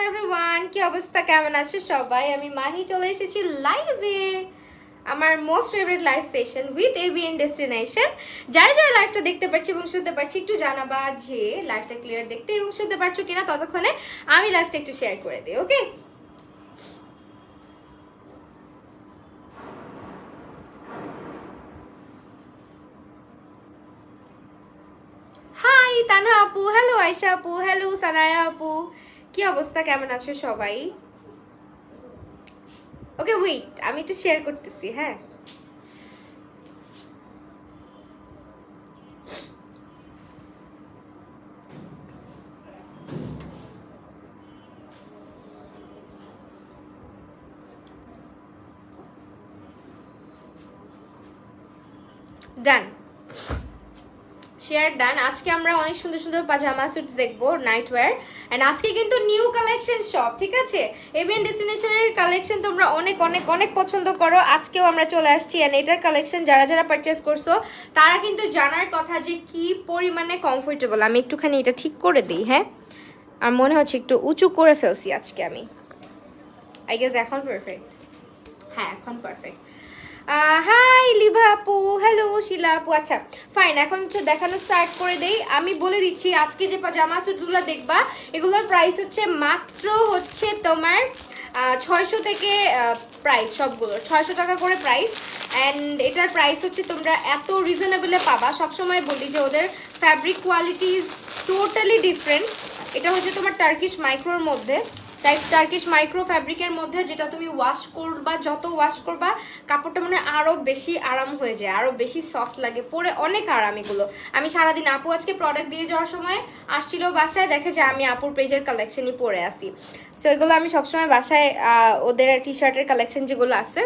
Everyone, কি অবস্থা, কেমন আছো সবাই? আমি মাহি চলে এসেছি লাইভে, আমার most favourite live session with AVN destination. যারা যারা লাইভটা দেখতে পাচ্ছি এবং শুনতে পাচ্ছি একটু জানাবা যে লাইভটা ক্লিয়ার দেখতে এবং শুনতে পারছো কিনা, ততক্ষণে আমি লাইভটা একটু শেয়ার করে দিই। ওকে, হাই তানহা আপু, হ্যালো আয়শা আপু, হ্যালো সানায়া আপু, কি অবস্থা, কেমন আছো সবাই? ওকে ওয়েট, আমি একটু শেয়ার করতেছি। হ্যাঁ, ডান, শেয়ার ডান। আজকে আমরা অনেক সুন্দর সুন্দর পাজামা স্যুটস দেখবো, নাইট ওয়্যার। এন্ড আজকে কিন্তু নিউ কালেকশন সব, ঠিক আছে? এভিএন ডেস্টিনেশনের কালেকশন তোমরা অনেক অনেক অনেক পছন্দ করো। আজকেও আমরা চলে আসছি, এন্ড এটার কালেকশন যারা যারা পারচেস করছো তারা কিন্তু জানার কথা যে কি পরিমাণে কমফোর্টেবল। আমি একটুখানি এটা ঠিক করে দিই। হ্যাঁ, আর মনে হচ্ছে একটু উঁচু করে ফেলছি আজকে আমি। আই গেস এখন পারফেক্ট। হ্যাঁ, এখন পারফেক্ট। হাই লিভা আপু, হ্যালো শিলা আপু। আচ্ছা ফাইন, এখন হচ্ছে দেখানো স্টার্ট করে দেই। আমি বলে দিচ্ছি আজকে যে পাজামা স্যুটগুলো দেখবা এগুলোর প্রাইস হচ্ছে মাত্র হচ্ছে তোমার 600 থেকে প্রাইস, সবগুলোর 600 টাকা করে প্রাইস। অ্যান্ড এটার প্রাইস হচ্ছে তোমরা এত রিজনেবলে পাবা। সবসময় বলি যে ওদের fabric quality is totally different. এটা হচ্ছে তোমার টার্কিশ মাইক্রোর মধ্যে, তাই টার্কিশ মাইক্রো ফ্যাব্রিকের মধ্যে, যেটা তুমি ওয়াশ করবা, যত ওয়াশ করবা কাপড়টা মানে আরও বেশি আরাম হয়ে যায়, আরও বেশি সফট লাগে, পরে অনেক আরাম এগুলো। আমি সারাদিন, আপু আজকে প্রোডাক্ট দিয়ে যাওয়ার সময় আসছিল বাসায়, দেখে যে আমি আপুর পেজের কালেকশনই পরে আসি। সো এগুলো আমি সবসময় বাসায় ওদের টি শার্টের কালেকশন যেগুলো আছে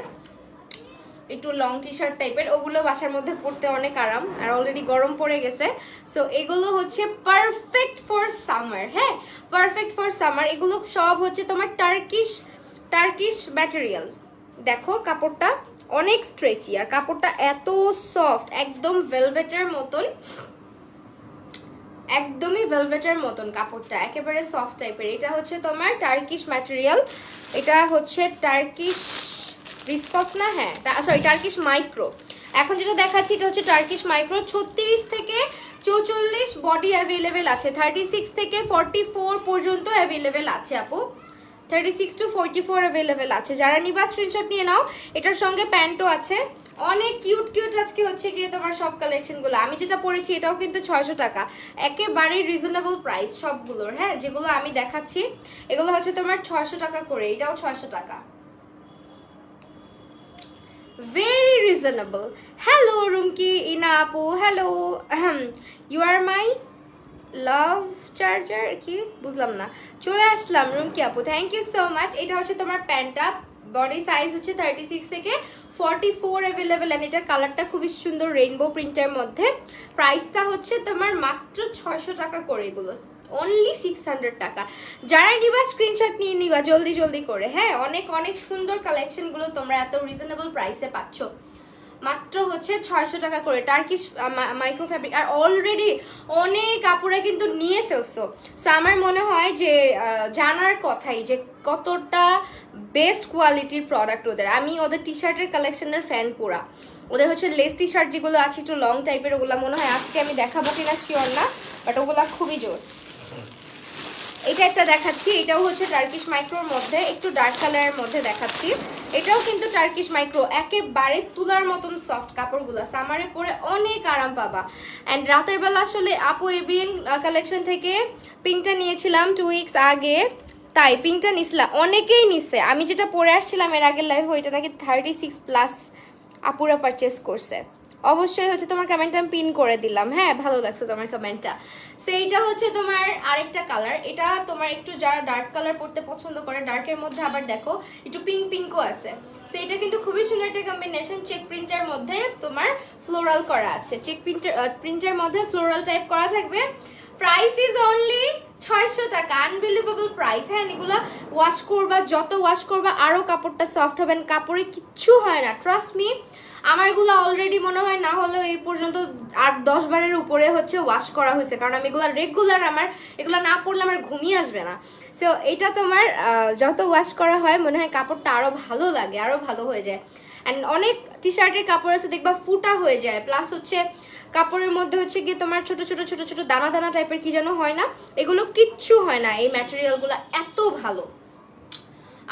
একটু লং টি শার্ট টাইপের, ওগুলো বাসার মধ্যে পরতে অনেক আরাম, আর অলরেডি গরম পড়ে গেছে। সো এগুলো হচ্ছে পারফেক্ট ফর সামার। হ্যাঁ, পারফেক্ট ফর সামার। এগুলো সব হচ্ছে তোমার টার্কিশ ম্যাটেরিয়াল। দেখো কাপড়টা অনেক স্ট্রেচি, আর কাপড়টা এত সফট, একদম ভেলভেটের মতন, একদমই ভেলভেটের মতন কাপড়টা, একেবারে সফট টাইপের। এটা হচ্ছে তোমার টার্কিশ ম্যাটেরিয়াল, এটা হচ্ছে টার্কিশ ভিসকস না, হ্যাঁ সরি টার্কিশ মাইক্রো। এখন যেটা দেখাচ্ছি এটা হচ্ছে টার্কিশ মাইক্রো। 36 থেকে 44 বডি অ্যাভেলেবেল আছে, 36 থেকে 44 পর্যন্ত অ্যাভেলেবেল আছে আপু, 36 to 44 অ্যাভেলেবেল আছে। যারা নিবা স্ক্রিনশট নিয়ে নাও। এটার সঙ্গে প্যান্টও আছে, অনেক কিউট কিউট আজকে হচ্ছে গিয়ে তোমার সব কালেকশনগুলো। আমি যেটা পরেছি এটাও কিন্তু 600 টাকা, একেবারে রিজনেবল প্রাইস সবগুলোর। হ্যাঁ, যেগুলো আমি দেখাচ্ছি এগুলো হচ্ছে তোমার 600 টাকা করে, এটাও 600 টাকা, ভেরি রিজনেবল। হ্যালো রুমকি ইনা আপু, hello. You are my love charger, কি বুঝলাম না, চলে আসলাম রুমকি আপু, থ্যাংক ইউ সো মাচ। এটা হচ্ছে তোমার প্যান্টটা, বডি সাইজ হচ্ছে 36 থেকে 44 অ্যাভেলেবেল, এন্ড এটার কালারটা খুবই সুন্দর রেইনবো প্রিন্টের মধ্যে। প্রাইসটা হচ্ছে তোমার মাত্র 600 টাকা করে, এগুলো অনলি 600 টাকা। যারা নিবা স্ক্রিনশট নিয়ে নিবা জলদি জলদি করে। হ্যাঁ, অনেক অনেক সুন্দর কালেকশনগুলো তোমরা এত রিজনেবল প্রাইসে পাচ্ছ, মাত্র হচ্ছে 600 টাকা করে টার্কিশ মাইক্রো ফ্যাব্রিক। আর অলরেডি অনেক কাপড়ে কিন্তু নিয়ে ফেলছো। সো আমার মনে হয় যে জানার কথাই যে কতটা বেস্ট কোয়ালিটির প্রোডাক্ট ওদের। আমি ওদের টি শার্টের কালেকশনের ফ্যান পুরা। ওদের হচ্ছে লেস টি শার্ট যেগুলো আছে একটু লং টাইপের, ওগুলো মনে হয় আজকে আমি দেখাবো কিনা শিওর না, বাট ওগুলা খুবই জোর। এটা একটা দেখাচ্ছি, এটাও হচ্ছে টার্কিশ মাইক্রোর মধ্যে, একটু ডার্ক কালারের মধ্যে দেখাচ্ছি। এটাও কিন্তু টার্কিশ মাইক্রো, একেবারে তুলার মতন সফট কাপড়গুলো, সামারে পরে অনেক আরাম পাবা। অ্যান্ড রাতের বেলা আসলে আপু এভিএন কালেকশন থেকে পিঙ্কটা নিয়েছিলাম 2 উইকস আগে, তাই পিঙ্কটা নিছিলাম, অনেকেই নিছে। আমি যেটা পরে আসছিলাম এর আগের লাইফে, ওইটা নাকি 36+ আপুরা পারচেস করছে। অবশ্যই হচ্ছে তোমার কমেন্টটা আমি পিন করে দিলাম। হ্যাঁ, ভালো লাগছে তোমার কমেন্টটা। সেইটা হচ্ছে তোমার আরেকটা কালার, এটা তোমার একটু যারা ডার্ক কালার পরতে পছন্দ করে, ডার্কের মধ্যে আবার দেখো একটু পিঙ্ক পিঙ্কও আছে। সেইটা কিন্তু খুবই সুন্দর একটা কম্বিনেশন, চেক প্রিন্টের মধ্যে তোমার ফ্লোরাল করা আছে, চেক প্রিন্টের মধ্যে ফ্লোরাল টাইপ করা থাকবে। প্রাইস ইজ অনলি 600 টাকা, আনবিলিভেবল প্রাইস। হ্যাঁ, এগুলো ওয়াশ করবা, যত ওয়াশ করবা আরও কাপড়টা সফট হবে, কাপড়ে কিচ্ছু হয় না, ট্রাস্ট মি। আমারগুলো অলরেডি মনে হয় না হলেও এই পর্যন্ত 8-10 বারের উপরে হচ্ছে ওয়াশ করা হয়েছে, কারণ আমি এগুলো রেগুলার, আমার এগুলো না পরলে আমার ঘুমিয়ে আসবে না। সো এটা তোমার যত ওয়াশ করা হয় মনে হয় কাপড়টা আরও ভালো লাগে, আরও ভালো হয়ে যায়। অ্যান্ড অনেক টি শার্টের কাপড় আছে দেখবা ফুটা হয়ে যায়, প্লাস হচ্ছে কাপড়ের মধ্যে হচ্ছে গিয়ে তোমার ছোট ছোট ছোট ছোট দানা দানা টাইপের কি যেন হয় না, এগুলো কিচ্ছু হয় না। এই ম্যাটেরিয়ালগুলো এত ভালো।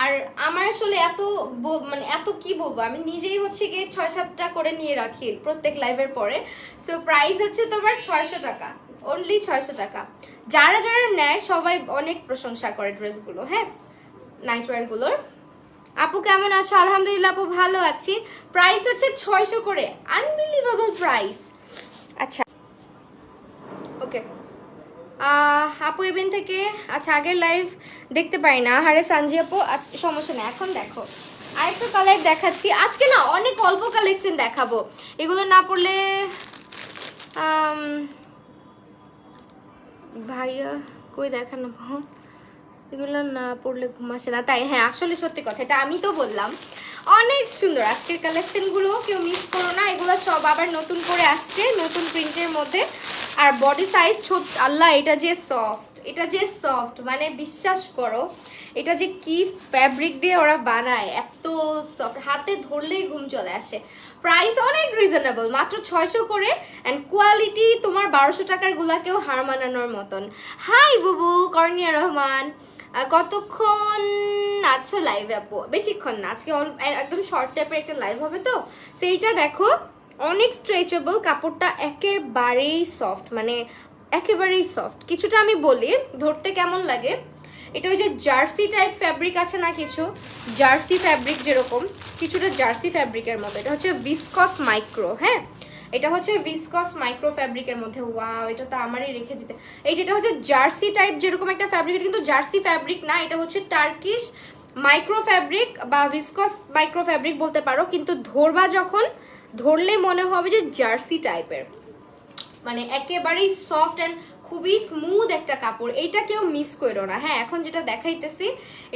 আর আমার আসলে এত মানে এত কি বলবো, আমি নিজেই হচ্ছে গিয়ে 6-7টা করে নিয়ে রাখি প্রত্যেক লাইভের পরে। সো প্রাইস হচ্ছে তোমার 600 টাকা, অনলি 600 টাকা। যারা যারা নেয় সবাই অনেক প্রশংসা করে ড্রেসগুলো, হ্যাঁ, নাইটওয়্যারগুলোর। আপু কেমন আছো? আলহামদুলিল্লাহ আপু ভালো আছি। প্রাইস হচ্ছে 600 করে, আনবিলিভেবল প্রাইস। আচ্ছা ওকে, আপু ইভেন থেকে, আচ্ছা আগের লাইভ দেখতে পারি না, হারে সানজি আপু, সমস্যা নেই, এখন দেখো আরেকটা কালার দেখাচ্ছি। আজকে না অনেক অল্প কালেকশন দেখাবো, এগুলো না পড়লে ভাইয়া কই দেখানো, এগুলো না পড়লে ঘুম আসে না, তাই হ্যাঁ আসলে সত্যি কথা, এটা আমি তো বললাম। অনেক সুন্দর আজকের কালেকশনগুলো, কেউ মিস করো না, এগুলো সব আবার নতুন করে আসছে, নতুন প্রিন্টের মধ্যে। আর বডি সাইজ আল্লাহ, এটা যে সফট, এটা যে সফট, মানে বিশ্বাস করো এটা যে কি ফ্যাব্রিক দিয়ে ওরা বানায়, এত সফট, হাতে ধরলেই ঘুম চলে আসে। প্রাইস অনেক রিজনেবল, মাত্র 600 করে। অ্যান্ড কোয়ালিটি তোমার 1200 টাকার গুলাকেও হার মানানোর মতন। হাই বুবু, কর্নিয়া রহমান, কতক্ষণ আছো লাইভে আপু? বেশিক্ষণ না, আজকে একদম শর্ট টাইপের একটা লাইভ হবে, তো সেইটা দেখো। অনেক স্ট্রেচেবল, কাপড়টা একেবারেই সফট, মানে একেবারেই সফট। কিছুটা আমি বলি ধরতে কেমন লাগে, এটা ওই যে জার্সি টাইপ ফ্যাব্রিক আছে না, কিছু জার্সি ফ্যাব্রিক যেরকম, কিছুটা জার্সি ফ্যাব্রিকের মতো। এটা হচ্ছে ভিসকস মাইক্রো, হ্যাঁ এটা হচ্ছে ভিসকস মাইক্রো ফ্যাব্রিকের মধ্যে। ওয়াও, এটা তো আমারই রেখে যেতে। এই যেটা হচ্ছে জার্সি টাইপ যেরকম একটা ফ্যাব্রিক, এটা কিন্তু জার্সি ফ্যাব্রিক না, এটা হচ্ছে টার্কিশ মাইক্রো ফ্যাব্রিক বা ভিসকস মাইক্রো ফ্যাব্রিক বলতে পারো, কিন্তু ধরবা যখন, ধরলে মনে হবে যে জার্সি টাইপের, মানে একেবারেই সফট অ্যান্ড খুবই স্মুথ একটা কাপড়। এইটা কেউ মিস করো না, হ্যাঁ এখন যেটা দেখাইতেছি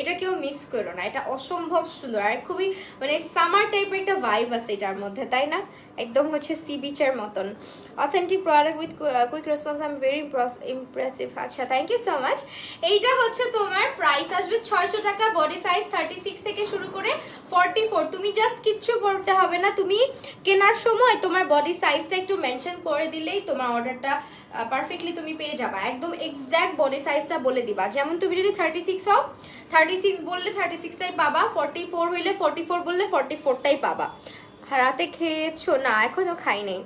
এটা কেউ মিস করো না, এটা অসম্ভব সুন্দর। আর খুবই মানে সামার টাইপের একটা ভাইব আছে এটার মধ্যে, তাই না? একদম হচ্ছে সি বিচের মতন। Authentic product with quick response, I am very impressive. আচ্ছা থ্যাংক ইউ সো মাচ। এইটা হচ্ছে তোমার প্রাইস আসবে 600 টাকা, বডি সাইজ 36 থেকে শুরু করে 44। তুমি জাস্ট কিচ্ছু করতে হবে না, তুমি কেনার সময় তোমার বডি সাইজটা একটু মেনশন করে দিলেই তোমার অর্ডারটা পারফেক্টলি তুমি পেয়ে যাবা। একদম এক্স্যাক্ট বডি সাইজটা বলে দিবা, যেমন তুমি যদি 36 হও 36 বললে 36টাই পাবা, 44 হইলে 44 বললে 44টাই পাবা। রাতে খেয়েছো? না এখনো খাই নেই।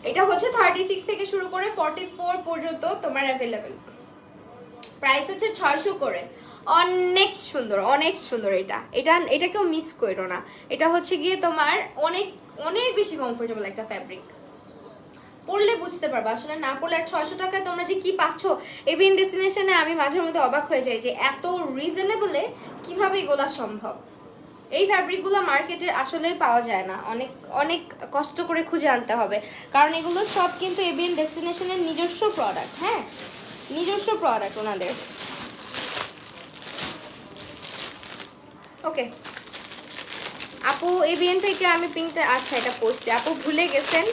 এটা হচ্ছে 36 থেকে শুরু করে 44 পর্যন্ত তোমার অ্যাভেলেবেল। প্রাইস হচ্ছে 600 করে। অনেক সুন্দর, অনেক সুন্দর। এটা কেউ মিস করো না। এটা হচ্ছে গিয়ে তোমার অনেক অনেক বেশি কমফোর্টেবল একটা ফ্যাব্রিক, পড়লে বুঝতে পারবা আসলে, না পড়লে। আর 600 টাকায় তোমরা যে কি পাচ্ছ এভিএন ডেস্টিনেশনে, আমি মাঝে মধ্যে অবাক হয়ে যাই যে এত রিজনেবলে কিভাবে এগুলা সম্ভব। এই ফ্যাব্রিকগুলো মার্কেটে আসলে পাওয়া যায় না, অনেক অনেক কষ্ট করে খুঁজে আনতে হবে, কারণ এগুলো সব কিন্তু এভিএন ডেস্টিনেশনের নিজস্ব প্রোডাক্ট, হ্যাঁ নিজস্ব প্রোডাক্ট ওনাদের। ওকে আপু, এভিএন থেকে আমি পিঙ্কটা, আচ্ছা এটা পড়ছি আপু, ভুলে গেছেন।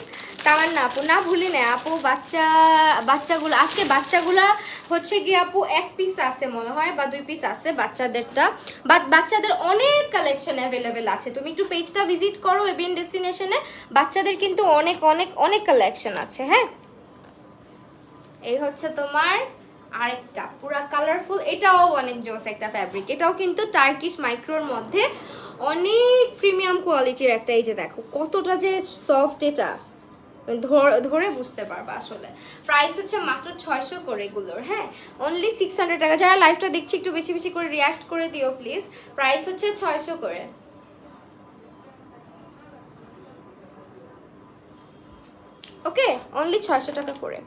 তার না আপু, না ভুলি না আপু। বাচ্চাগুলো আজকে বাচ্চাগুলা হচ্ছে গিয়ে আপু 1 পিস আছে মনে হয়, বা 2 পিস আছে বাচ্চাদেরটা। বাট বাচ্চাদের অনেক কালেকশন অ্যাভেলেবেল আছে, তুমি একটু পেজটা ভিজিট করো এভিএন ডেস্টিনেশনে, বাচ্চাদের কিন্তু অনেক অনেক অনেক কালেকশন আছে। হ্যাঁ এই হচ্ছে তোমার আরেকটা পুরা কালারফুল, এটাও অনেক জোস একটা ফ্যাব্রিক, এটাও কিন্তু টার্কিশ মাইক্রোর মধ্যে, অনেক প্রিমিয়াম কোয়ালিটির একটা। এই যে দেখো কতটা যে সফট, এটা ধরে বুঝতে পারবা আসলে। প্রাইস হচ্ছে মাত্র 600 করে এগুলোর, হ্যাঁ অনলি 600 টাকা। যারা লাইভটা দেখছি একটু বেশি বেশি করে রিয়াক্ট করে দিও প্লিজ। প্রাইস হচ্ছে 600 করে। ওকে অনলি 600 টাকা করে।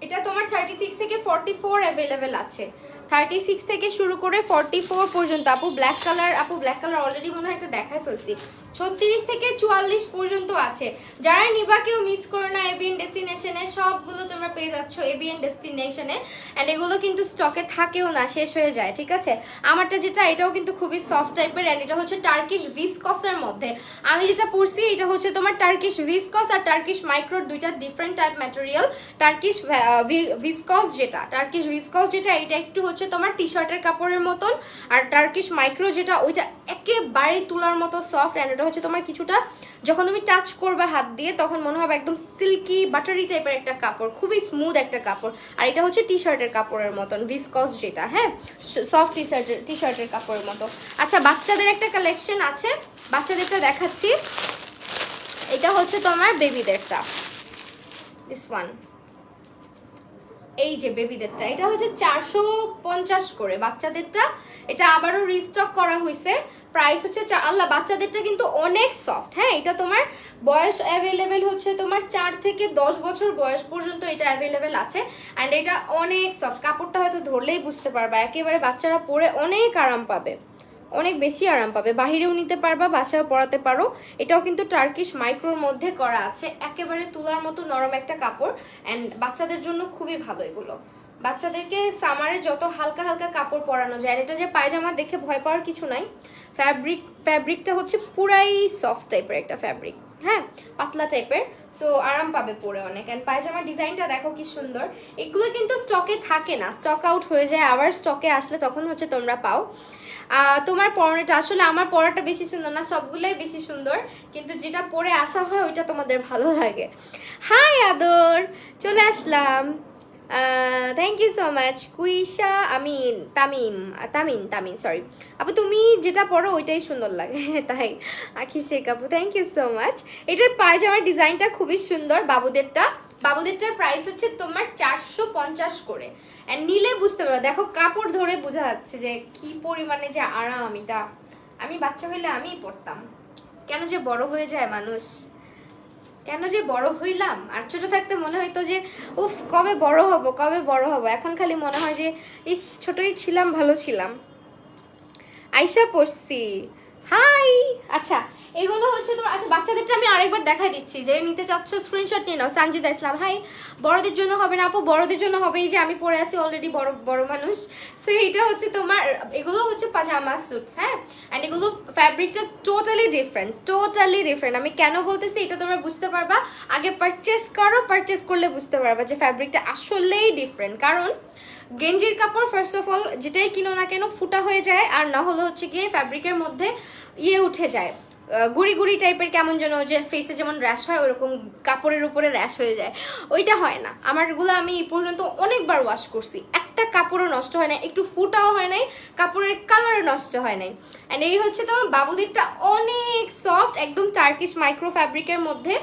এটা তোমার 36 থেকে 44 অ্যাভেলেবেল আছে, 36 থেকে শুরু করে 44 পর্যন্ত। আপু ব্ল্যাক কালার, আপু ব্ল্যাক কালার অলরেডি মনে হয় একটা দেখাই ফেলছি। 36 থেকে 44 পর্যন্ত আছে। যারা নিবা কেউ মিস করো না, এবিএন ডেস্টিনেশনে সবগুলো তোমরা পেয়ে যাচ্ছ এবিএন ডেস্টিনেশনে। অ্যান্ড এগুলো কিন্তু স্টকে থাকেও না, শেষ হয়ে যায়, ঠিক আছে। আমারটা যেটা, এটাও কিন্তু খুবই সফট টাইপের, অ্যান্ড এটা হচ্ছে টার্কিশ ভিসকসের মধ্যে। আমি যেটা পরছি এটা হচ্ছে তোমার টার্কিশ ভিসকস আর টার্কিশ মাইক্রোর দুইটা different type material. Turkish viscose যেটা এটা একটু হচ্ছে তোমার টি শার্টের কাপড়ের মতন, আর টার্কিশ মাইক্রো যেটা ওইটা একেবারে তুলার মতো সফট। অ্যান্ড এটা হচ্ছে তোমার কিছুটা যখন তুমি টাচ করবে হাত দিয়ে তখন মনে হবে একদম সিল্কি বাটারি টাইপের একটা কাপড়, খুবই স্মুথ একটা কাপড়। আর এটা হচ্ছে টি শার্টের কাপড়ের মতন, ভিসকস যেটা, হ্যাঁ, সফট টি শার্টের কাপড়ের মতো। আচ্ছা, বাচ্চাদের একটা কালেকশন আছে, বাচ্চাদেরটা দেখাচ্ছি। এটা হচ্ছে তোমার বেবিদেরটা, দিস ওয়ান, এই যে বেবিদেরটা, এটা হচ্ছে 450 করে বাচ্চাদেরটা। এটা আবারও রিস্টক করা হয়েছে, প্রাইস হচ্ছে আল্লাহ। বাচ্চাদেরটা কিন্তু অনেক সফট, হ্যাঁ। এটা তোমার বয়স অ্যাভেলেবেল হচ্ছে তোমার 4 থেকে 10 বছর বয়স পর্যন্ত এটা অ্যাভেলেবেল আছে। অ্যান্ড এটা অনেক সফট, কাপড়টা হয়তো ধরলেই বুঝতে পারবা, একেবারে বাচ্চারা পরে অনেক আরাম পাবে, অনেক বেশি আরাম পাবে। বাহিরেও নিতে পারবা, বাসায়ও পরাতে পারো। এটাও কিন্তু টার্কিশ মাইক্রোর মধ্যে করা আছে, একেবারে তুলার মতো নরম একটা কাপড়। অ্যান্ড বাচ্চাদের জন্য খুবই ভালো এগুলো। বাচ্চাদেরকে সামারে যত হালকা হালকা কাপড় পরানো যায়। এটা যে পায়জামা দেখে ভয় পাওয়ার কিছু নাই, ফ্যাব্রিকটা হচ্ছে পুরাই সফট টাইপের একটা ফ্যাব্রিক, হ্যাঁ, পাতলা টাইপের। সো আরাম পাবে পরে অনেক। অ্যান্ড পায়জামার ডিজাইনটা দেখো কি সুন্দর। এগুলো কিন্তু স্টকে থাকে না, স্টক আউট হয়ে যায়, আবার স্টকে আসলে তখন হচ্ছে তোমরা পাও। তোমার পরনেটা, আসলে আমার পরাটা বেশি সুন্দর না, সবগুলোই বেশি সুন্দর, কিন্তু যেটা পরে আসা হয় ওইটা তোমাদের ভালো লাগে। হাই আদর, চলে আসলাম, থ্যাংক ইউ সো মাচ। কুইশা আমিন, তামিন সরি আপু, তুমি যেটা পরো ওইটাই সুন্দর লাগে তাই। আখি শেখ আপু, থ্যাংক ইউ সো মাচ। এটার পায়জামার ডিজাইনটা খুবই সুন্দর। বাবুদেরটার প্রাইস হচ্ছে তোমার 450 করে। অ্যান্ড নিলে বুঝতে পারো, দেখো কাপড় ধরে বোঝা যাচ্ছে যে কি পরিমাণে যে আরাম। এটা আমি বাচ্চা হইলে আমিই পরতাম। কেন যে বড় হয়ে যায় মানুষ, কেন যে বড় হইলাম। আর ছোট থাকতে মনে হইতো যে উফ কবে বড় হব। এখন খালি মনে হয় যে ইস ছোটই ছিলাম, ভালো ছিলাম। আইসা পড়ছি, হাই। আচ্ছা, এগুলো হচ্ছে তোমার, আচ্ছা বাচ্চাদেরটা আমি আরেকবার দেখাই দিচ্ছি, যে নিতে চাচ্ছ স্ক্রিনশট নিয়ে নাও। সানজিদা ইসলাম, হাই। বড়দের জন্য হবে না আপু, বড়দের জন্য হবে। এই যে আমি পরে আছি অলরেডি, বড় মানুষ। সো এটা হচ্ছে তোমার, এগুলো হচ্ছে পাজামা স্যুটস, হ্যাঁ। অ্যান্ড এগুলো ফ্যাব্রিকটা টোটালি ডিফারেন্ট। আমি কেন বলতেছি এটা তোমরা বুঝতে পারবা, আগে পারচেস করলে বুঝতে পারবা যে ফ্যাব্রিকটা আসলেই ডিফারেন্ট। কারণ গেঞ্জির কাপড় ফার্স্ট অফ অল যেটাই কিনো না কেন ফুটা হয়ে যায়, আর না হলে হচ্ছে গিয়ে ফ্যাব্রিকের মধ্যে উঠে যায়, গুড়ি টাইপের, কেমন যেন যে ফেসে যেমন র্যাশ হয় ওরকম কাপড়ের উপরে র্যাশ হয়ে যায়, ওইটা হয় না। আমারগুলো আমি এই পর্যন্ত অনেকবার ওয়াশ করছি, একটা কাপড়ও নষ্ট হয় না, একটু ফুটাও হয় নাই, কাপড়ের কালারও নষ্ট হয় নাই। অ্যান্ড এই হচ্ছে তোমার বাবুদেরটা, অনেক সফট, একদম টার্কিশ মাইক্রো ফ্যাব্রিকের মধ্যে।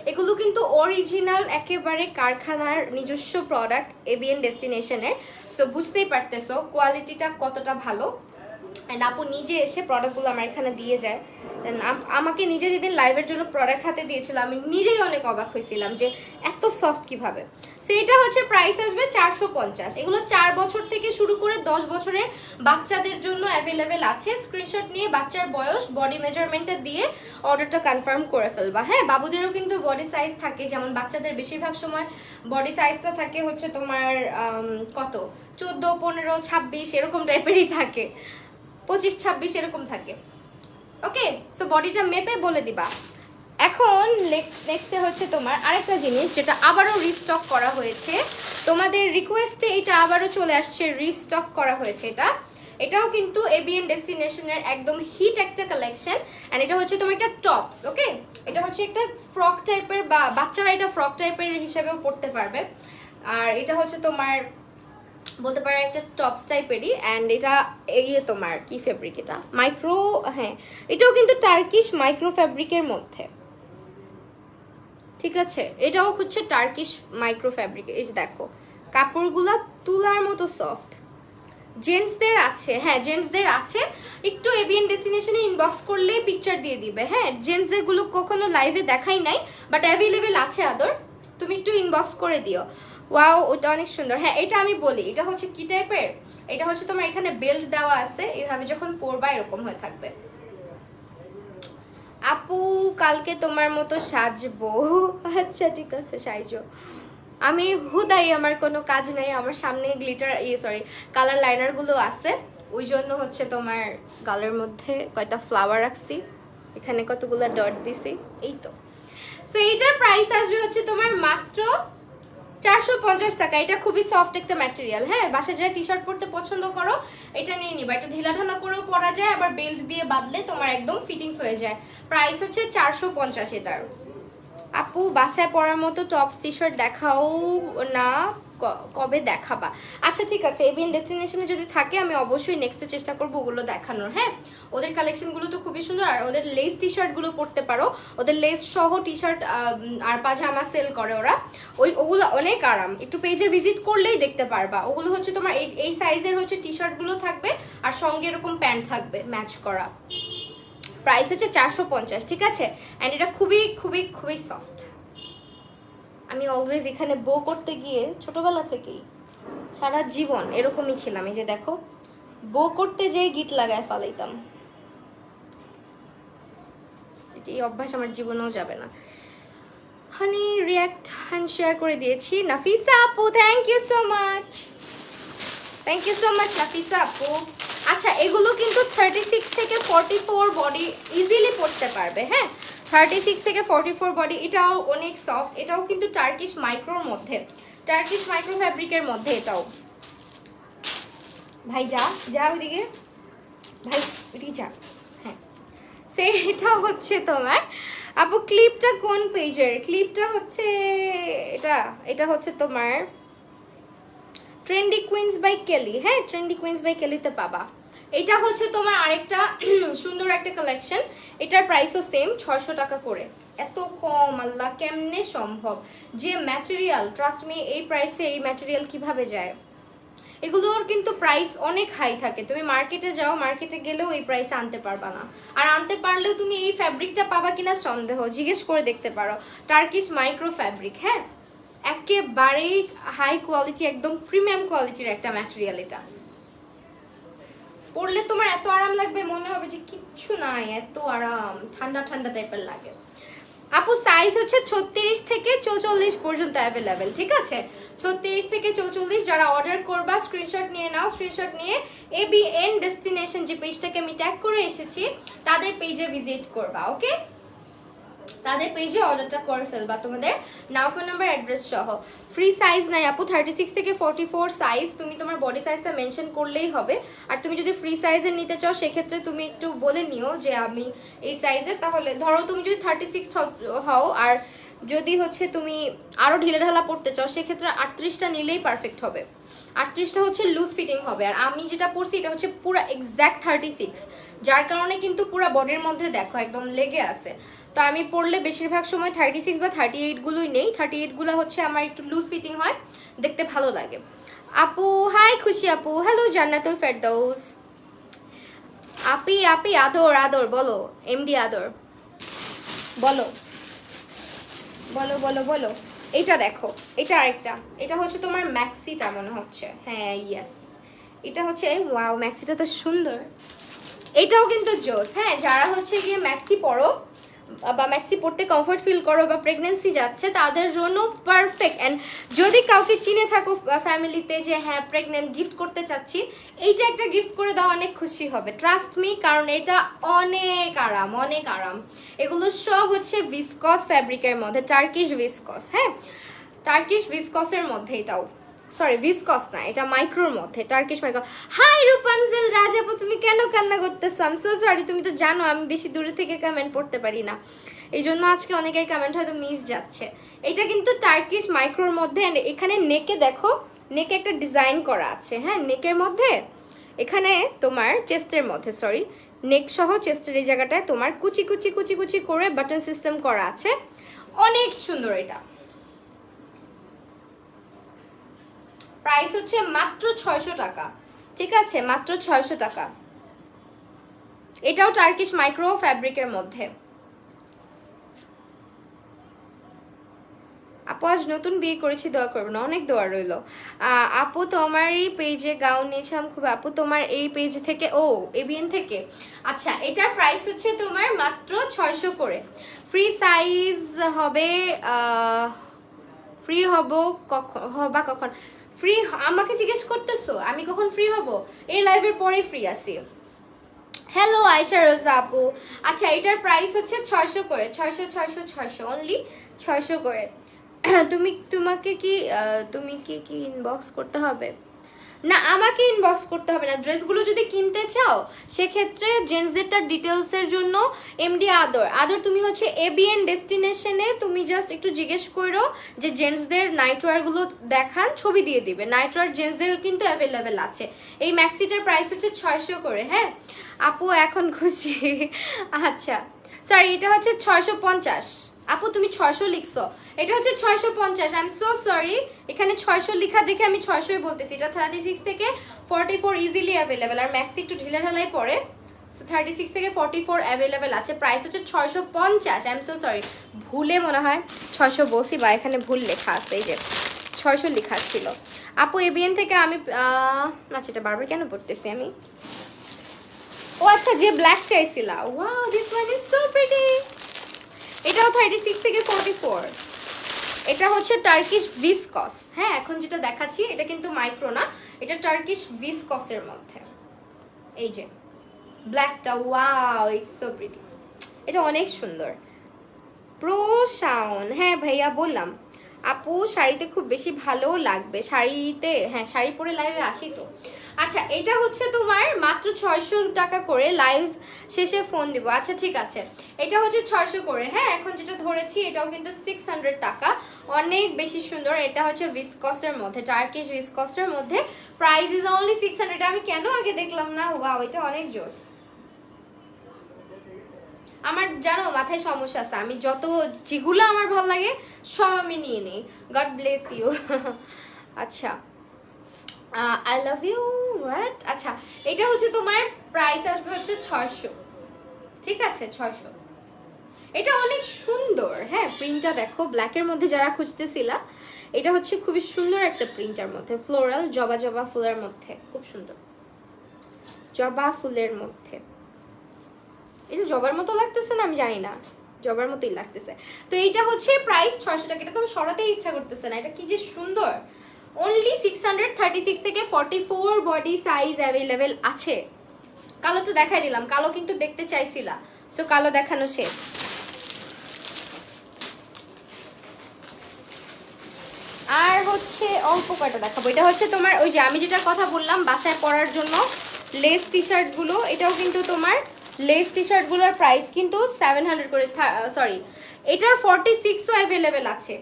এগুলো কিন্তু অরিজিনাল একেবারে কারখানার নিজস্ব প্রোডাক্ট এবিএন ডেস্টিনেশনের। সো বুঝতেই পারতেছো কোয়ালিটিটা কতটা ভালো। অ্যান্ড আপু নিজে এসে প্রোডাক্টগুলো আমার এখানে দিয়ে যায়। দেন আমাকে নিজে যেদিন লাইভের জন্য প্রোডাক্ট হাতে দিয়েছিল, আমি নিজেই অনেক অবাক হয়েছিলাম যে এত সফট কিভাবে। সো এটা হচ্ছে প্রাইস আসবে 450। এগুলো 4 বছর থেকে শুরু করে 10 বছরের বাচ্চাদের জন্য অ্যাভেলেবেল আছে। স্ক্রিনশট নিয়ে বাচ্চার বয়স, বডি মেজারমেন্টটা দিয়ে অর্ডারটা কনফার্ম করে ফেলবা, হ্যাঁ। বাবুদেরও কিন্তু বডি সাইজ থাকে, যেমন বাচ্চাদের বেশিরভাগ সময় বডি সাইজটা থাকে হচ্ছে তোমার কত 14, 15, 26 এরকম টাইপেরই থাকে, 25, 26 এরকম থাকে। ওকে, সো বডিটা মেপে বলে দিবা। এখন নেক্সটে হচ্ছে তোমার আরেকটা জিনিস, যেটা আবারও রিস্টক করা হয়েছে তোমাদের রিকোয়েস্টে, এটা আবারও চলে আসছে, রিস্টক করা হয়েছে। এটাও কিন্তু এবিএন ডেস্টিনেশনের একদম হিট একটা কালেকশন। অ্যান্ড এটা হচ্ছে তোমার একটা টপস, ওকে। এটা হচ্ছে একটা ফ্রক টাইপের, বা বাচ্চারা এটা ফ্রক টাইপের হিসেবেও পড়তে পারবে। আর এটা হচ্ছে তোমার বলতে পারো একটা টপস টাইপেরই। অ্যান্ড এটা তোমার কি ফেব্রিক, এটা মাইক্রো, হ্যাঁ, এটাও কিন্তু টার্কিশ মাইক্রো ফ্যাব্রিকের মধ্যে, ঠিক আছে। এটাও হচ্ছে টার্কিশ মাইক্রো ফ্যাব্রিক। এই যে দেখো কাপড়গুলা তুলার মতো সফট। জেন্টসদের আছে, হ্যাঁ জেন্টসদের আছে। একটু এবিএন ডেস্টিনেশনে ইনবক্স করলে পিকচার দিয়ে দিবে, হ্যাঁ। জেন্টসদের গুলো কখনো লাইভে দেখাই নাই, বাট অ্যাভেলেবেল আছে আদর, তুমি একটু ইনবক্স করে দিও। ওয়াও, ওটা অনেক সুন্দর। হ্যাঁ, এটা আমি বলি, এটা হচ্ছে কি টাইপের, এটা হচ্ছে তোমার এখানে বেল্ট দেওয়া আছে, এইভাবে যখন পরবা এরকম হয়ে থাকবে। আপু কালকে তোমার মতো সাজবো। আচ্ছা ঠিক আছে, সাইজো। আমি হুদাই, আমার কোনো কাজ নাই, আমার সামনে গ্লিটার সরি কালার লাইনার গুলো আছে, ওই জন্য হচ্ছে তোমার গালের মধ্যে কয়টা ফ্লাওয়ার রাখছি, এখানে কতগুলো ডট দিছি, এই তো। সো এইটার প্রাইস আসবে হচ্ছে তোমার মাত্র 450 টাকা। এটা খুবই সফট একটা ম্যাটেরিয়াল, হ্যাঁ, বাসায় যারা টি শার্ট পরতে পছন্দ করো এটা নিয়ে নিবা। এটা ঢিলা ঢালা করেও পরা যায়, আবার বেল্ট দিয়ে বাঁধলে তোমার একদম ফিটিংস হয়ে যায়। প্রাইস হচ্ছে 450 এটার। আপু বাসায় পরার মতো টপস টি শার্ট দেখাও না, কবে দেখাবা? আচ্ছা ঠিক আছে, এবিএন ডেস্টিনেশনে যদি থাকে আমি অবশ্যই নেক্সটে চেষ্টা করবো ওগুলো দেখানোর। হ্যাঁ, ওদের কালেকশনগুলো তো খুবই সুন্দর, আর ওদের লেস টি শার্টগুলো পরতে পারো, ওদের লেস সহ টি শার্ট আর পাজামা সেল করে ওরা, ওগুলো অনেক আরাম। একটু পেজে ভিজিট করলেই দেখতে পারবা। ওগুলো হচ্ছে তোমার এই সাইজের হচ্ছে টি শার্টগুলো থাকবে, আর সঙ্গে এরকম প্যান্ট থাকবে ম্যাচ করা। প্রাইস হচ্ছে 450, ঠিক আছে। অ্যান্ড এটা খুবই খুবই খুবই সফট। আমি অলওয়েজ এখানে বো করতে গিয়ে ছোটবেলা থেকেই সারা জীবন এরকমই ছিলাম। এই যে দেখো, বো করতে যেয়ে গিট লাগায় ফালাইতাম। এই অভ্যাস আমার জীবনেও যাবে না। হানি রিয়াক্ট অ্যান্ড শেয়ার করে দিয়েছি। নাফিসা আপু thank you so much, thank you so much Nafisa আপু। আচ্ছা এগুলো কিন্তু 36 থেকে 44 বডি ইজিলি পড়তে পারবে। হ্যাঁ, 36 থেকে 44 বডি। এটাও অনেক সফট, এটাও কিন্তু টার্কিশ মাইক্রোর মধ্যে, টার্কিশ মাইক্রো ফ্যাব্রিকের মধ্যে এটাও। ভাই যা যা ওইদিকে, ভাই ওইদিকে যা। হ্যাঁ, সে এটা হচ্ছে তোমার আপু ক্লিপটা কোন পেজের? ক্লিপটা হচ্ছে এটা, এটা হচ্ছে তোমার ট্রেন্ডি কুইন্স বাই কেলি। হ্যাঁ, ট্রেন্ডি কুইন্স বাই কেলিতে পাবা। এটা হচ্ছে তোমার আরেকটা সুন্দর একটা কালেকশন, এটার প্রাইসও সেম 600 টাকা করে। এত কম, আল্লাহ কেমনে সম্ভব? যে ম্যাটেরিয়াল, ট্রাস্ট মি, এই প্রাইসে এই ম্যাটেরিয়াল কিভাবে যায়? এগুলোর কিন্তু প্রাইস অনেক হাই থাকে। তুমি মার্কেটে যাও, মার্কেটে গেলেও এই প্রাইসে আনতে পারবা না, আর আনতে পারলেও তুমি এই ফ্যাব্রিকটা পাবা কিনা সন্দেহ, জিজ্ঞেস করে দেখতে পারো। টার্কিশ মাইক্রো ফ্যাব্রিক, হ্যাঁ, একেবারেই হাই কোয়ালিটি, একদম প্রিমিয়াম কোয়ালিটির একটা ম্যাটেরিয়াল। এটা পরলে তোমার এত আরাম লাগবে, মনে হবে যে কিচ্ছু নাই, এত আরাম, ঠান্ডা ঠান্ডা টাইপের লাগে। আপু সাইজ হচ্ছে 36 থেকে 44 পর্যন্ত অ্যাভেলেবেল, ঠিক আছে। 36 থেকে 44 যারা অর্ডার করবা স্ক্রিনশট নিয়ে নাও। স্ক্রিনশট নিয়ে এবিএন ডেস্টিনেশন যে পেজটাকে আমি ট্যাগ করে এসেছি তাদের পেজে ভিজিট করবা, ওকে, তাদের পেজে অর্ডারটা করে ফেলবা তোমাদের নাম, ফোন নাম্বার, অ্যাড্রেস সহ। ফ্রি সাইজ নাই আপু, 36 থেকে 44 সাইজ, তুমি তোমার বডি সাইজটা মেনশন করলেই হবে। আর তুমি যদি ফ্রি সাইজের নিতে চাও সেক্ষেত্রে তুমি একটু বলে নিও যে আমি এই সাইজের, তাহলে ধরো তুমি যদি 36 হও, আর যদি হচ্ছে তুমি আরও ঢিলে ঢালা পড়তে চাও সেক্ষেত্রে 38টা নিলেই পারফেক্ট হবে। 38টা হচ্ছে লুজ ফিটিং হবে, আর আমি যেটা পরছি এটা হচ্ছে পুরো এক্স্যাক্ট 36, যার কারণে কিন্তু পুরো বডির মধ্যে দেখো একদম লেগে আছে। তো আমি পরলে বেশিরভাগ সময় 36 বা 38 গুলোই নেই, 38 গুলো হচ্ছে আমার একটু লুজ ফিটিং হয়, দেখতে ভালো লাগে। আপু হাই খুশি আপু, হ্যালো জান্নাতুল ফেরদৌস। আপি আপি আদর আদর, বলো এমডি আদর, বলো বলো বলো বলো। এটা দেখো, এটা আরেকটা, এটা হচ্ছে তোমার ম্যাক্সিটা মনে হচ্ছে, হ্যাঁ ইয়েস, এটা হচ্ছে, ওয়াও ম্যাক্সিটা তো সুন্দর। এটাও কিন্তু জোস, হ্যাঁ, যারা হচ্ছে গিয়ে ম্যাক্সি পরো বা ম্যাক্সি পরতে কমফর্ট ফিল করো বা প্রেগনেন্সি যাচ্ছে তাদের জন্য পারফেক্ট। অ্যান্ড যদি কাউকে চিনে থাকো ফ্যামিলিতে যে হ্যাঁ প্রেগনেন্ট, গিফট করতে চাচ্ছি, এইটা একটা গিফট করে দাও, অনেক খুশি হবে, ট্রাস্ট মি, কারণ এটা অনেক আরাম, অনেক আরাম। এগুলো সব হচ্ছে ভিসকস ফ্যাব্রিকের মধ্যে, টার্কিশ ভিসকস, হ্যাঁ, টার্কিশ ভিসকসের মধ্যে। এটাও সরি ভিসকস না, এটা মাইক্রোর মধ্যে, টার্কিশ মাইক্রো। হাই রূপাঞ্জল রাজাপু, তুমি কেন কান্না করতেছো? আই এম সো সরি, তুমি তো জানো আমি বেশি দূরে থেকে কমেন্ট পড়তে পারি না, এই জন্য আজকে অনেকের কমেন্ট হয়তো মিস যাচ্ছে। এটা কিন্তু টার্কিশ মাইক্রোর মধ্যে, এখানে নেকে দেখো, নেকে একটা ডিজাইন করা আছে, হ্যাঁ, নেকের মধ্যে, এখানে তোমার চেস্টের মধ্যে, সরি নেক সহ চেস্টের এই জায়গাটায় তোমার কুচি কুচি কুচি কুচি করে বাটন সিস্টেম করা আছে, অনেক সুন্দর। এটা প্রাইস হচ্ছে মাত্র 600 টাকা, ঠিক আছে, মাত্র 600 টাকা। এটাও টার্কিশ মাইক্রো ফ্যাব্রিকের মধ্যে। আপু আজ নতুন বিয়ে করেছি, দোয়া করবেন, অনেক দোয়া রইল। আপু তোমারই পেজে গাউন নিয়েছিলাম খুব, আপু তোমার এই পেজ থেকে, ও এবিএন থেকে। আচ্ছা, এটার প্রাইস হচ্ছে তোমার মাত্র 600 করে। ফ্রি সাইজ হবে, ফ্রি হব কখন, হবা কখন ফ্রি? আমাকে জিজ্ঞেস করতেছো আমি কখন ফ্রি হব? এই লাইভের পরে ফ্রি আছি। হ্যালো আয়শা রোজা আপু। আচ্ছা, এটার প্রাইস হচ্ছে 600 করে, 600 অনলি 600 করে। তোমাকে কি তুমি কি ইনবক্স করতে হবে? না, আমাকে ইনবক্স করতে হবে না। ড্রেসগুলো যদি কিনতে চাও সেক্ষেত্রে জেন্টসদেরটার ডিটেলসের জন্য এমডি আদর তুমি হচ্ছে এবিএন ডেস্টিনেশনে তুমি জাস্ট একটু জিজ্ঞেস করো যে জেন্টসদের নাইটওয়্যারগুলো দেখান, ছবি দিয়ে দিবে। নাইটওয়্যার জেন্টসদের কিন্তু অ্যাভেলেবেল আছে। এই ম্যাক্সিটার প্রাইস হচ্ছে 600 করে। হ্যাঁ আপু এখন খুশি। আচ্ছা সরি, এটা হচ্ছে 650। আপু তুমি 600 লিখছো, এটা হচ্ছে 650। আই এম সো সরি, এখানে 600 লেখা দেখে আমি 600ই বলতেছি। এটা 36 থেকে 44 ইজিলি অ্যাভেলেবেল, আর ম্যাক্সি একটু ঢিলা ঢালাই পরে। সো 36 থেকে 44 অ্যাভেলেবেল আছে। প্রাইস হচ্ছে 650। আই এম সো সরি, ভুলে মনে হয় 600 বলছি, বা এখানে ভুল লেখা আছে, এই যে 600 লেখা ছিল। আপু এবিএন থেকে আমি আচ্ছা এটা বারবার কেন পড়তেছি আমি? ও আচ্ছা, যে ব্ল্যাক চাইছিলা, wow this one is so pretty. এটাও 36 থেকে 44। এটা হচ্ছে টার্কিশ ভিসকস। হ্যাঁ এখন যেটা দেখাচ্ছি এটা কিন্তু মাইক্রো না, এটা টার্কিশ ভিসকসের মধ্যে। এই যে ব্ল্যাকটা, ওয়াও ইটস সো প্রিটি, এটা অনেক সুন্দর। প্রো শাওন, হ্যাঁ ভাইয়া বললাম আপু শাড়িতে খুব বেশি ভালো লাগবে। শাড়িতে, হ্যাঁ শাড়ি পরে লাইভে আসি তো। আচ্ছা, এটা হচ্ছে তোমার মাত্র 600 টাকা করে, লাইভ শেষে ফোন দিব। আচ্ছা ঠিক আছে, এটা হচ্ছে 600 করে। হ্যাঁ এখন যেটা ধরেছি এটাও কিন্তু 600 টাকা, অনেক বেশি সুন্দর। এটা হচ্ছে ভিসকসের মধ্যে, টার্কিশ ভিসকসের মধ্যে। Price is only 600। আমি কেন আগে দেখলাম না? ওয়াও এটা অনেক জোস। আমার জানো মাথায় সমস্যা আছে, আমি যত যেগুলো আমার ভালো লাগে সব আমি নিয়ে নিই। God bless you. আচ্ছা আই লাভ ইউ হোয়াট। আচ্ছা এটা হচ্ছে তোমার প্রাইস আসবে হচ্ছে 600। ঠিক আছে 600। এটা অনেক সুন্দর। হ্যাঁ প্রিন্টটা দেখো, ব্ল্যাকের মধ্যে যারা খুঁজতেছিলা, এটা হচ্ছে খুবই সুন্দর একটা প্রিন্টার মধ্যে, ফ্লোরাল জবা জবা ফুলের মধ্যে, খুব সুন্দর জবা ফুলের মধ্যে। এটা জবার মতো লাগতেছে না? আমি জানি না, জবার মতোই লাগতেছে। তো এইটা হচ্ছে প্রাইস 600 টাকা। এটা তো সরাতেই ইচ্ছা করতেছে না, এটা কি যে সুন্দর। অনলি 600, 36 থেকে 44 বডি সাইজ অ্যাভেলেবেল আছে। কালো তো দেখাই দিলাম, কালো কিন্তু দেখতে চাইছিলা, সো কালো দেখানো শেষ। আর হচ্ছে অল্প কয়টা দেখাবো। এটা হচ্ছে তোমার ওই যে আমি যেটার কথা বললাম বাসায় পরার জন্য লেস টি শার্টগুলো, এটাও কিন্তু তোমার লেস টি শার্টগুলোর প্রাইস কিন্তু 700 করে, সরি এটার 46ও অ্যাভেলেবেল আছে।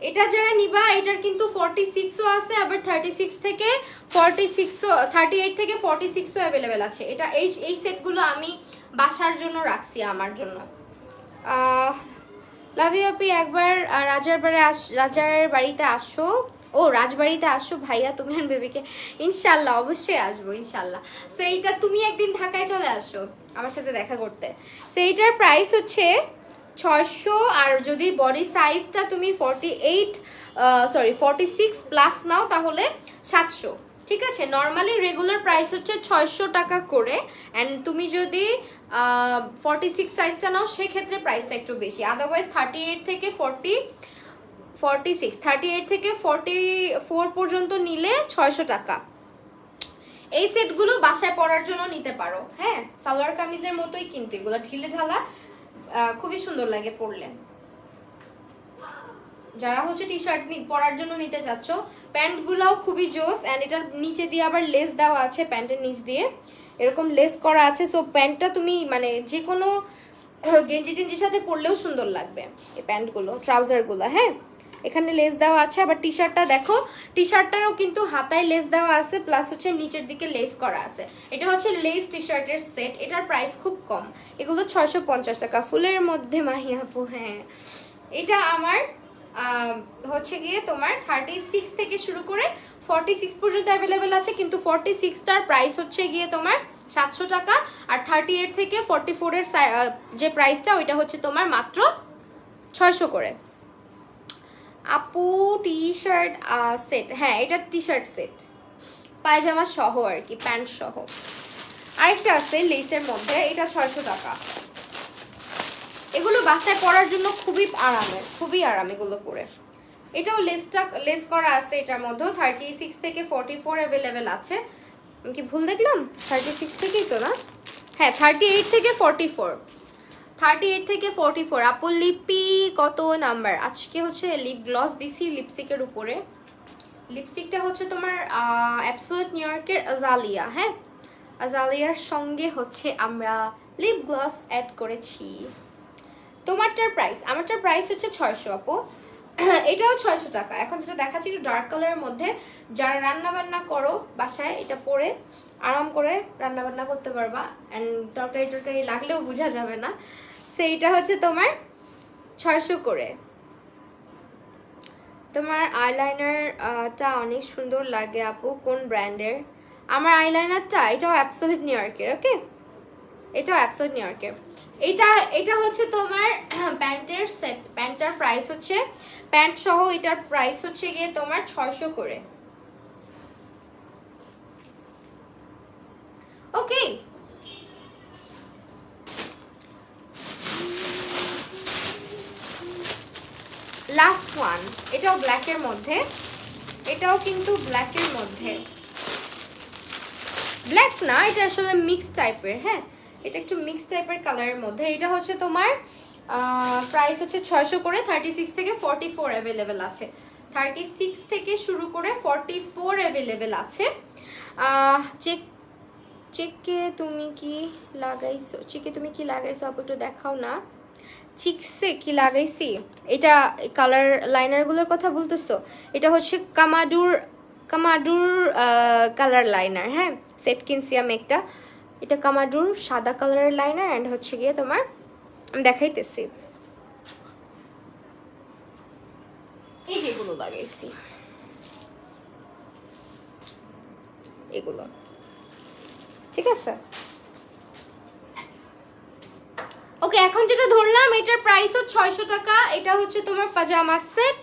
এটা যারা নিবা এটার কিন্তু 46ও আছে, আবার 36 থেকে 46ও, 38 থেকে 46ও অ্যাভেলেবেল আছে। এটা এই সেটগুলো আমি বাসার জন্য রাখছি, আমার জন্য। লাভ ইউ আপি, একবার রাজার বাড়িতে আসো। ও রাজবাড়িতে আসো ভাইয়া তুমি আর বেবিকে। ইনশাল্লাহ অবশ্যই আসবো ইনশাল্লাহ। সো এইটা তুমি একদিন ঢাকায় চলে আসো আমার সাথে দেখা করতে। সো এইটার প্রাইস হচ্ছে 600, আর যদি বডি সাইজটা তুমি 46 প্লাস নাও তাহলে 700। ঠিক আছে, নর্মালি রেগুলার প্রাইস হচ্ছে 600 টাকা করে, অ্যান্ড তুমি যদি 46 সাইজটা নাও সেক্ষেত্রে প্রাইসটা একটু বেশি। আদারওয়াইজ 38 থেকে 44 পর্যন্ত নিলে 600 টাকা। এই সেটগুলো বাসায় পরার জন্য নিতে পারো। হ্যাঁ সালোয়ার কামিজের মতোই কিন্তু এগুলো ঢিলে ঢালা, খুবই সুন্দর লাগে পরলে। যারা হচ্ছে টি শার্ট পরার জন্য নিতে চাচ্ছ, প্যান্টগুলোও খুবই জোস, অ্যান্ড এটার নিচে দিয়ে আবার লেস দেওয়া আছে, প্যান্টের নিচ দিয়ে এরকম লেস করা আছে। সো প্যান্টটা তুমি মানে যে কোনো গেঞ্জি টেঞ্জির সাথে পরলেও সুন্দর লাগবে এই প্যান্টগুলো, ট্রাউজারগুলো। হ্যাঁ এখানে লেস দেওয়া আছে, আবার টি শার্টটা দেখো, টি শার্টটারও কিন্তু হাতায় লেস দেওয়া আছে, প্লাস হচ্ছে নিচের দিকে লেস করা আছে। এটা হচ্ছে লেস টি শার্টের সেট, এটার প্রাইস খুব কম, এগুলো 650 টাকা। ফুলের মধ্যে মাহি আপু, হ্যাঁ এটা আমার হচ্ছে গিয়ে তোমার 36 থেকে শুরু করে 46 পর্যন্ত অ্যাভেলেবেল আছে, কিন্তু 46টার প্রাইস হচ্ছে গিয়ে তোমার 700 টাকা, আর 38 থেকে 44 এর যে প্রাইসটা ওইটা হচ্ছে তোমার মাত্র 600 করে। আপু টি শার্ট সেট, হ্যাঁ এটা টি শার্ট সেট, পায়জামা সহ আর কি, প্যান্ট সহ। আরেকটা আছে লেসের মধ্যে, এটা 600 টাকা। এগুলো বাসায় পরার জন্য খুবই আরামের, খুবই আরাম এগুলো পরে। এটাও লেস করা আছে এটার মধ্যেও, 36 থেকে 44 অ্যাভেলেবেল আছে। আমি কি ভুল দেখলাম? 36 থেকেই তো না, হ্যাঁ 38 থেকে 44, 38 থেকে 44। আপু লিপি কত নাম্বার? আজকে হচ্ছে লিপ গ্লস দিছি লিপস্টিকের উপরে। লিপস্টিকটা হচ্ছে তোমার অ্যাবসোলিউট নিউ ইয়র্কের আজালিয়া, হ্যাঁ আজালিয়ার সঙ্গে হচ্ছে আমরা লিপ গ্লস অ্যাড করেছি। তোমারটার প্রাইস, আমারটার প্রাইস হচ্ছে 600 আপু। এটাও 600 টাকা। এখন যেটা দেখাচ্ছি একটু ডার্ক কালারের মধ্যে, যারা রান্না বান্না করো বাসায় এটা পরে আরাম করে রান্না বান্না করতে পারবা, অ্যান্ড তরকারি লাগলেও বোঝা যাবে না। সেইটা হচ্ছে তোমার 600 করে। তোমার আইলাইনারটা অনেক সুন্দর লাগে আপু, কোন ব্র্যান্ডের? আমার আইলাইনারটা এটাও অ্যাবসোলিউট নিউ ইয়র্কের, ওকে এটাও অ্যাবসোলিউট নিউ ইয়র্কের। এটা হচ্ছে তোমার প্যান্টের সেট, প্যান্টটার প্রাইস হচ্ছে, প্যান্ট সহ এটার প্রাইস হচ্ছে গিয়ে তোমার 600 করে, ওকে। লাস্ট ওয়ান, এটাও ব্ল্যাকের মধ্যে, এটাও কিন্তু ব্ল্যাকের মধ্যে, ব্ল্যাক না এটা আসলে মিক্স টাইপের, হ্যাঁ এটা একটু মিক্স টাইপের কালারের মধ্যে। এটা হচ্ছে তোমার প্রাইস হচ্ছে 600 করে, 36 থেকে 44 অ্যাভেলেবেল আছে, 36 থেকে শুরু করে 44 অ্যাভেলেবেল আছে। চেকে তুমি কি লাগাইছো? চেকে তুমি কি লাগাইছো আপু একটু দেখাও না। চিকসে কি লাগাইছি? এটা কালার লাইনারগুলোর কথা বলতেছো? এটা হচ্ছে কামাডুর কালার লাইনার, হ্যাঁ সেট কিনছি আমি একটা, এটা কামাডুর সাদা কালারের লাইনার, অ্যান্ড হচ্ছে গিয়ে তোমার আমি দেখাইতেছি এই যেগুলো লাগাইছি এগুলো, ঠিক আছে। ওকে এখন যেটা ধরলাম এটার প্রাইসও 600 টাকা। এটা হচ্ছে তোমার পাজামা সেট।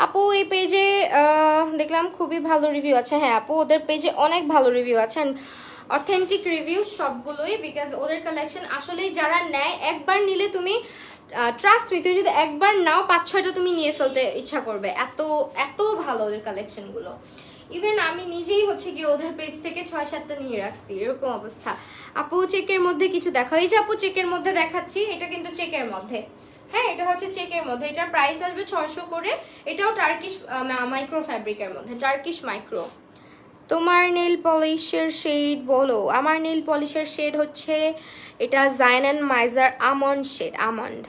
আপু এই পেজে দেখলাম খুবই ভালো রিভিউ আছে, হ্যাঁ আপু ওদের পেজে অনেক ভালো রিভিউ আছে, অথেন্টিক রিভিউ সবগুলোই, বিকজ ওদের কালেকশন আসলেই যারা নেয়, একবার নিলে তুমি ট্রাস্ট মি, তুমি যদি একবার নাও 5-6টা তুমি নিয়ে ফেলতে ইচ্ছা করবে, এত এত ভালো ওদের কালেকশনগুলো। ইভেন আমি নিজেই হচ্ছে গিয়ে ওদের পেজ থেকে 6-7টা নিয়ে রাখছি, এরকম অবস্থা। আপু চেকের মধ্যে কিছু দেখাও, এই যে আপু চেকের মধ্যে দেখাচ্ছি, এটা কিন্তু চেকের মধ্যে, হ্যাঁ এটা হচ্ছে চেকের মধ্যে, এটার প্রাইস আসবে 600 করে। এটাও টার্কিশ মাইক্রো ফ্যাব্রিকের মধ্যে, টার্কিশ মাইক্রো। তোমার নেল পলিশের শেড বলো। আমার নেল পলিশের শেড হচ্ছে এটা জাইন অ্যান্ড মাইজার আমন্ড শেড, আমন্ড।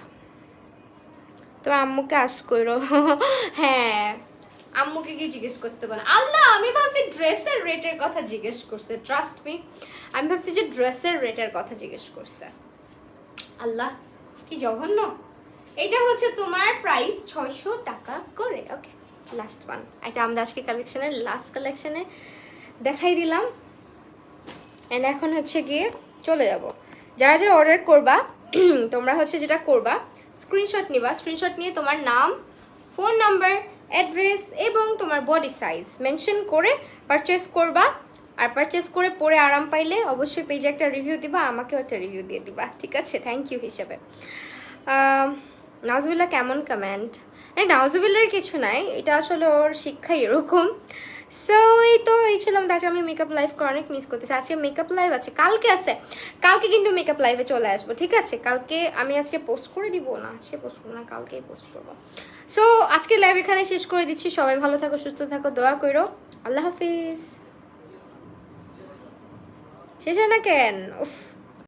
তোমার আম্মুকে আস করো। হ্যাঁ আম্মুকে কি জিজ্ঞেস করতে পারে? আল্লাহ আমি ভাবছি ড্রেসের রেটের কথা জিজ্ঞেস করছে, ট্রাস্ট মি আমি ভাবছি যে ড্রেসের রেটের কথা জিজ্ঞেস করছে। আল্লাহ কি জঘন্য। এটা হচ্ছে তোমার প্রাইস 600 টাকা করে, ওকে লাস্ট ওয়ান। এটা আমাদের আজকে কালেকশনের লাস্ট কালেকশনে দেখাই দিলাম, এন্ড এখন হচ্ছে গিয়ে চলে যাব। যারা যারা অর্ডার করবা তোমরা হচ্ছে যেটা করবা, স্ক্রিনশট নিবা, স্ক্রিনশট নিয়ে তোমার নাম, ফোন নাম্বার, অ্যাড্রেস এবং তোমার বডি সাইজ মেনশন করে পারচেস করবা। আর পারচেস করে পরে আরাম পাইলে অবশ্যই পেজে একটা রিভিউ দিবা, আমাকেও একটা রিভিউ দিয়ে দিবা, ঠিক আছে? থ্যাংক ইউ হিসেবে। নাজবিল্লা কেমন কমেন্ট? নাজবিল্লার কিছু নাই, এটা আসলে ওর শিক্ষাই এরকম। সো এই তো এই ছিলাম, তাছাড়া আমি মেকআপ লাইভ করে অনেক মিস করতেছি। আজকে মেকআপ লাইভ আছে, কালকে আছে, কালকে কিন্তু মেকআপ লাইভে চলে আসবো, ঠিক আছে? কালকে আমি আজকে পোস্ট করে দিব না, আজকে পোস্ট করবো না, কালকেই পোস্ট করবো। সো আজকে লাইভ এখানে শেষ করে দিচ্ছি। সবাই ভালো থাকো, সুস্থ থাকো, দোয়া করো। আল্লাহ হাফিজ। শেষ হয় না কেন? উফ।